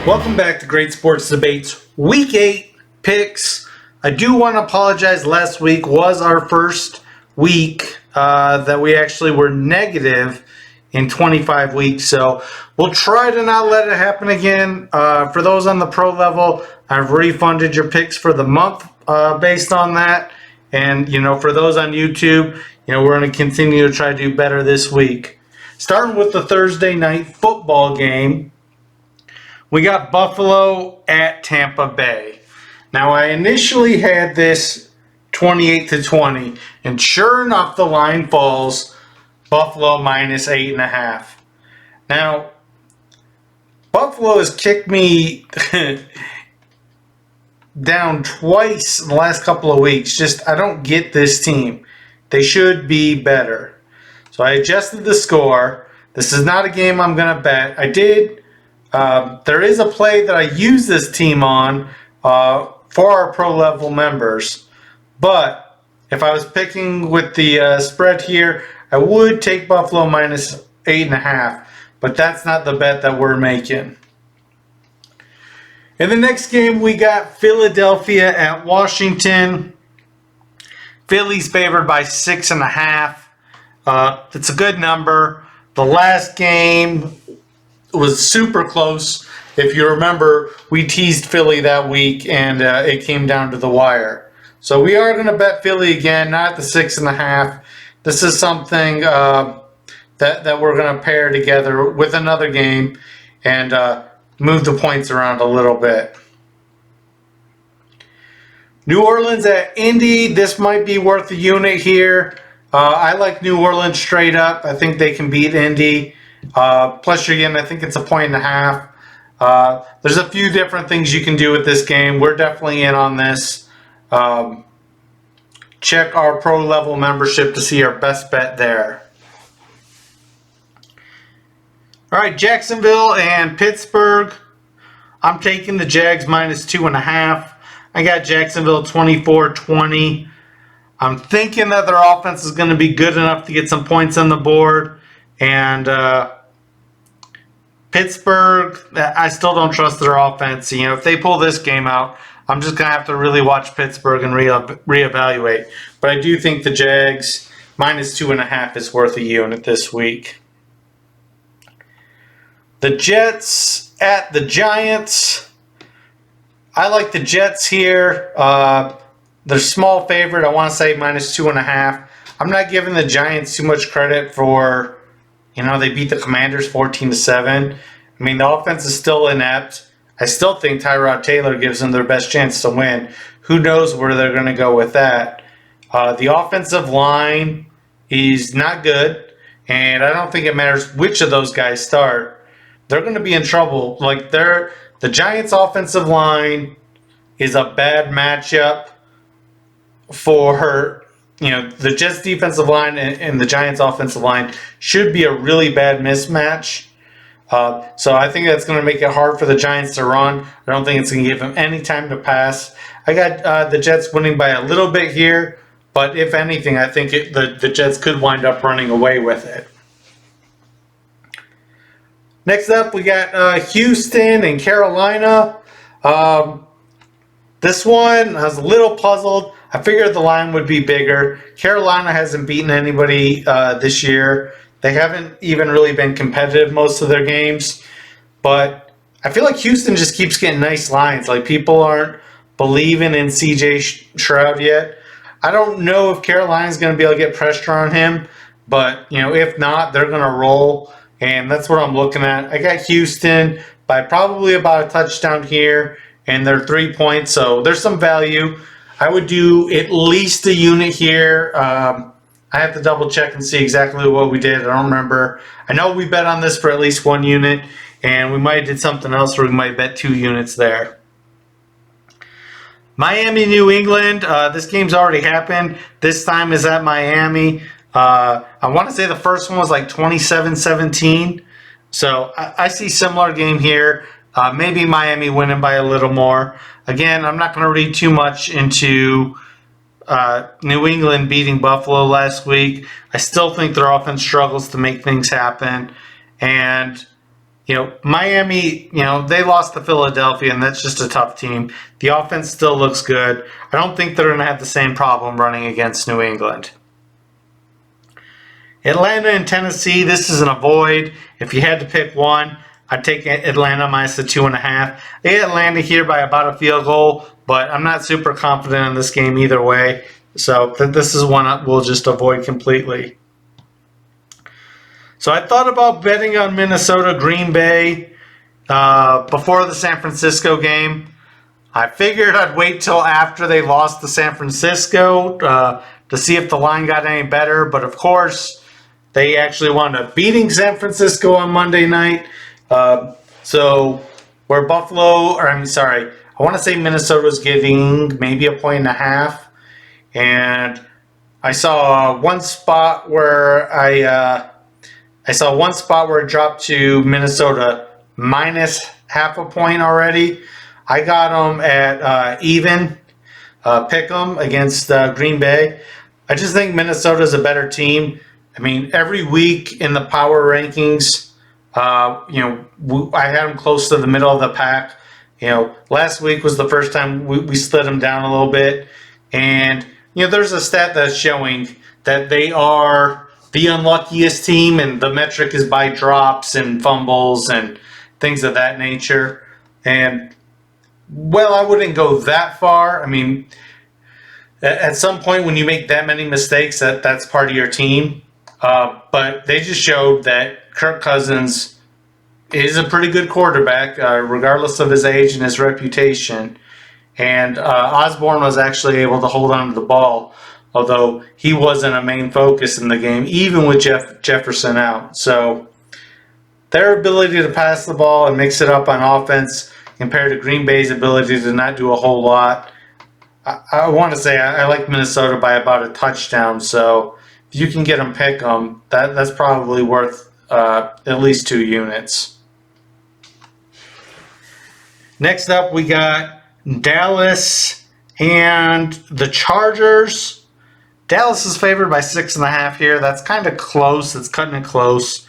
Welcome back to Great Sports Debates Week 8 picks. I do want to apologize. Last week was our first week that we actually were negative in 25 weeks. So we'll try to not let it happen again. For those on the pro level, I've refunded your picks for the month based on that. And, for those on YouTube, we're going to continue to try to do better this week. Starting with the Thursday night football game, we got Buffalo at Tampa Bay. Now, I initially had this 28-20, and sure enough, the line falls Buffalo minus 8.5. Now, Buffalo has kicked me down twice in the last couple of weeks. I don't get this team. They should be better. So I adjusted the score. This is not a game I'm going to bet. I did. There is a play that I use this team on for our pro level members. But if I was picking with the spread here, I would take Buffalo minus 8.5. But that's not the bet that we're making. In the next game, we got Philadelphia at Washington. Philly's favored by 6.5. It's a good number. The last game was super close. If you remember, we teased Philly that week, and it came down to the wire. So we are going to bet Philly again, not the 6.5. This is something that we're going to pair together with another game and move the points around a little bit. New Orleans at Indy. This might be worth a unit here. I like New Orleans straight up. I think they can beat Indy. Plus, again, I think it's 1.5. There's a few different things you can do with this game. We're definitely in on this. Check our pro level membership to see our best bet there. All right, Jacksonville and Pittsburgh. I'm taking the Jags minus 2.5. I got Jacksonville 24-20. I'm thinking that their offense is going to be good enough to get some points on the board. And Pittsburgh, I still don't trust their offense. If they pull this game out, I'm just going to have to really watch Pittsburgh and reevaluate. But I do think the Jags minus 2.5 is worth a unit this week. The Jets at the Giants. I like the Jets here. They're small favorite. I want to say minus 2.5. I'm not giving the Giants too much credit for, they beat the Commanders 14-7. I mean, the offense is still inept. I still think Tyrod Taylor gives them their best chance to win. Who knows where they're going to go with that? The offensive line is not good, and I don't think it matters which of those guys start. They're going to be in trouble. The Giants' offensive line is a bad matchup for the Jets' defensive line and the Giants' offensive line should be a really bad mismatch. So I think that's going to make it hard for the Giants to run. I don't think it's going to give them any time to pass. I got the Jets winning by a little bit here, but if anything, I think the Jets could wind up running away with it. Next up, we got Houston and Carolina. This one, I was a little puzzled. I figured the line would be bigger. Carolina hasn't beaten anybody this year. They haven't even really been competitive most of their games. But I feel like Houston just keeps getting nice lines. People aren't believing in C.J. Stroud yet. I don't know if Carolina's going to be able to get pressure on him. But, if not, they're going to roll. And that's what I'm looking at. I got Houston by probably about a touchdown here. And they're 3 points, so there's some value. I would do at least a unit here. I have to double check and see exactly what we did. I don't remember. I know we bet on this for at least 1 unit, and we might have did something else where we might bet 2 units there. Miami, New England. This game's already happened. This time is at Miami. I want to say the first one was 27-17. So I see similar game here. Maybe Miami winning by a little more. Again, I'm not going to read too much into New England beating Buffalo last week. I still think their offense struggles to make things happen. And, Miami, they lost to Philadelphia, and that's just a tough team. The offense still looks good. I don't think they're going to have the same problem running against New England. Atlanta and Tennessee, this is an avoid. If you had to pick one, I'd take Atlanta minus the 2.5. They had Atlanta here by about a field goal, but I'm not super confident in this game either way. So this is one we'll just avoid completely. So I thought about betting on Minnesota Green Bay before the San Francisco game. I figured I'd wait till after they lost to San Francisco to see if the line got any better. But of course, they actually wound up beating San Francisco on Monday night. So where I want to say Minnesota was giving maybe 1.5. And I saw one spot where it dropped to Minnesota minus 0.5 point already. I got them at even pick 'em against Green Bay. I just think Minnesota's a better team. I mean, every week in the power rankings, I had them close to the middle of the pack. Last week was the first time we slid them down a little bit. And, there's a stat that's showing that they are the unluckiest team, and the metric is by drops and fumbles and things of that nature. And, well, I wouldn't go that far. I mean, at some point when you make that many mistakes, that's part of your team. But they just showed that Kirk Cousins is a pretty good quarterback, regardless of his age and his reputation. And Osborne was actually able to hold on to the ball, although he wasn't a main focus in the game, even with Jefferson out. So their ability to pass the ball and mix it up on offense compared to Green Bay's ability to not do a whole lot, I want to say I like Minnesota by about a touchdown. So if you can get them, pick them. That's probably worth at least 2 units. Next up, we got Dallas and the Chargers. Dallas is favored by 6.5 here. That's kind of close. It's cutting it close.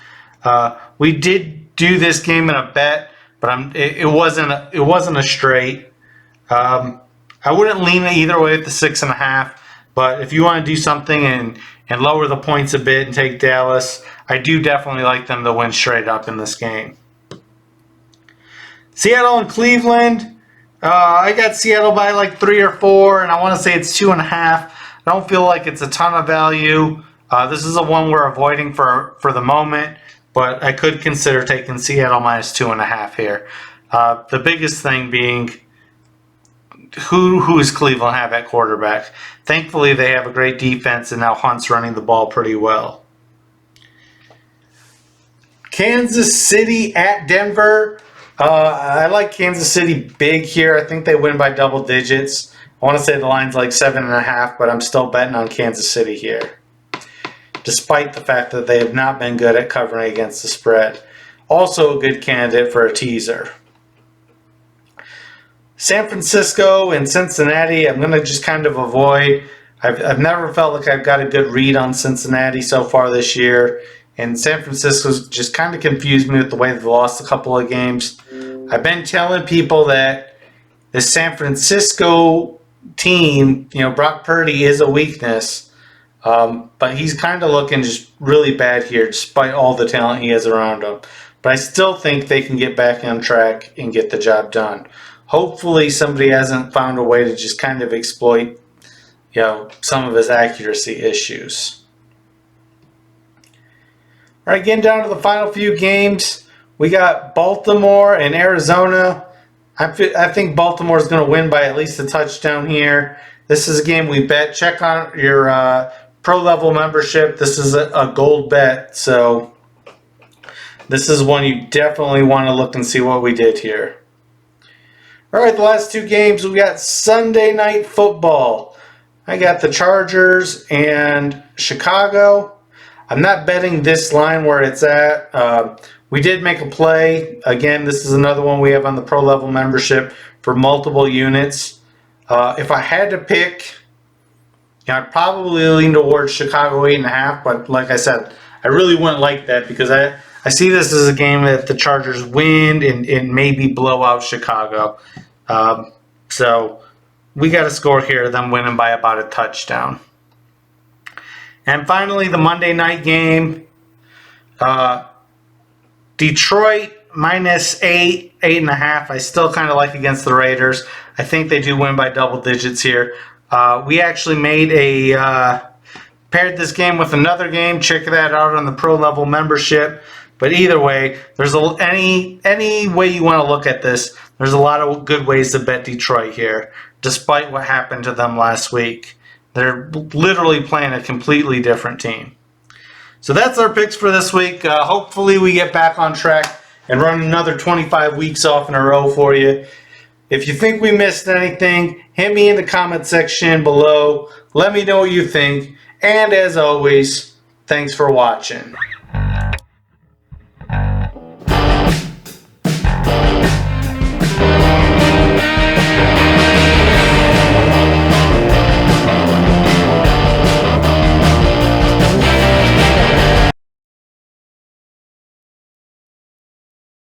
We did do this game in a bet, but it wasn't a straight. I wouldn't lean either way at the 6.5. But if you want to do something and lower the points a bit and take Dallas, I do definitely like them to win straight up in this game. Seattle and Cleveland. I got Seattle by like 3 or 4, and I want to say it's 2.5. I don't feel like it's a ton of value. This is a one we're avoiding for the moment, but I could consider taking Seattle minus 2.5 here. The biggest thing being who does Cleveland have at quarterback? Thankfully, they have a great defense, and now Hunt's running the ball pretty well. Kansas City at Denver. I like Kansas City big here. I think they win by double digits. I want to say the line's like 7.5, but I'm still betting on Kansas City here, despite the fact that they have not been good at covering against the spread. Also a good candidate for a teaser. San Francisco and Cincinnati, I'm going to just kind of avoid. I've never felt like I've got a good read on Cincinnati so far this year. And San Francisco's just kind of confused me with the way they've lost a couple of games. I've been telling people that the San Francisco team, Brock Purdy is a weakness. But he's kind of looking just really bad here despite all the talent he has around him. But I still think they can get back on track and get the job done. Hopefully somebody hasn't found a way to just kind of exploit, some of his accuracy issues. All right, getting down to the final few games. We got Baltimore and Arizona. I think Baltimore is going to win by at least a touchdown here. This is a game we bet. Check on your pro level membership. This is a gold bet, so this is one you definitely want to look and see what we did here. All right, the last 2 games, we got Sunday Night Football. I got the Chargers and Chicago. I'm not betting this line where it's at. We did make a play. Again, this is another one we have on the pro level membership for multiple units. If I had to pick, I'd probably lean towards Chicago 8.5, but like I said, I really wouldn't like that because I I see this as a game that the Chargers win and maybe blow out Chicago. So we got a score here, them winning by about a touchdown. And finally, the Monday night game. Detroit -8, 8.5. I still kind of like against the Raiders. I think they do win by double digits here. We actually made paired this game with another game. Check that out on the pro level membership. But either way, there's any way you want to look at this. There's a lot of good ways to bet Detroit here, despite what happened to them last week. They're literally playing a completely different team. So that's our picks for this week. Hopefully we get back on track and run another 25 weeks off in a row for you. If you think we missed anything, hit me in the comment section below. Let me know what you think. And as always, thanks for watching.